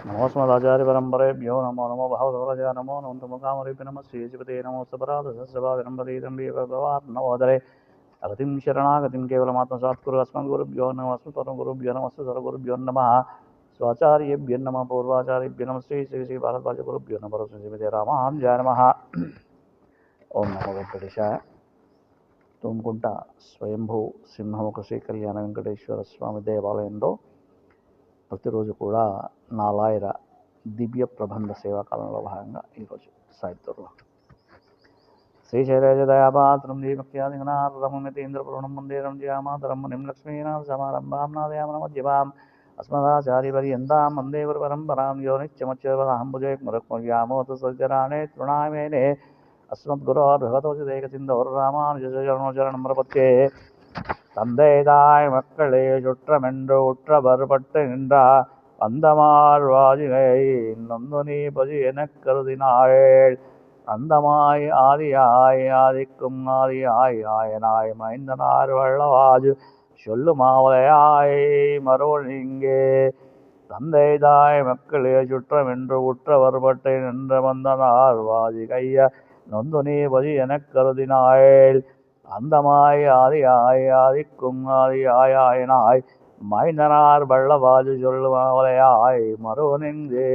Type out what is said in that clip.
नमोऽस्मदाचार्यपरम्परेभ्यो नमो नमो भावधवराजाय नमो नमो मुखामरेभ्यो नमः श्रीजपते नमो सपराधसहस्रपादरम्पतीरम्बिभवार्णवोदरे अगतिं शरणागतिं केवलमात्मसात्कुरु अस्मद्गुरुभ्यो नमः अस्मत्परमगुरुभ्यो नमः सर्वगुरुभ्यो नमः स्वाचार्येभ्यो नमः पूर्वाचार्येभ्यो नमः श्री भारद्वाजगुरुभ्यो नमः श्रीमते रामानुजाय नमः। ओं नमो वेंकटेशाय। తుమ్కుంట స్వయంభూ సింహముఖ శ్రీ కళ్యాణ వెంకటేశ్వర స్వామి దేవాలయంలో ప్రతిరోజు కూడా నాలాయిర దివ్య ప్రబంధ సేవాకాలంలో భాగంగా ఈరోజు సాయిత్యంలో శ్రీశైలజదయాపాత్రం దీభక్త్యాదిగణారమమితేంద్రపురణం మందిరం జ్యామాతరం మునిం లక్ష్మీనాథ సమారంభాం నాదయామనమధ్యమాం అస్మదాచార్యపర్యంతాం వందే గురు పరంపరాం యో నిత్యమచ్యుతమహంభుజైర్మురక్మవ్యామోత సజ్జనానే తృణామేనే அஸ்மத்குரோர்பகவதோஜதேகசிந்தோர் ராமானுஜரணம் பிரபத்தே. தந்தை தாய் மக்களே சுற்றமென்று உற்றவர் பட்டு நின்றார் வந்தமார் வாஜிகை நொந்து நீ பதி எனக் கருதினாள் அந்தமாய் ஆதியாய் ஆதிக்கும் ஆதியாய் ஆயனாய் மைந்தனார் வள்ளவாஜு சொல்லு மாவலையாய் மரோள் இங்கே. தந்தை தாய் மக்களே சுற்றமென்று உற்றவர் பட்டு நின்ற வந்தனார் வாஜிகைய நொந்து நீ பதி எனக் கருதினாள் அந்தமாய் ஆதியாய் ஆதிக்கும் ஆதியாய் ஆயனாய் மைந்தனார் வள்ளவாஜு சொல்லு மாவலையாய் மரோ நெஞ்சே.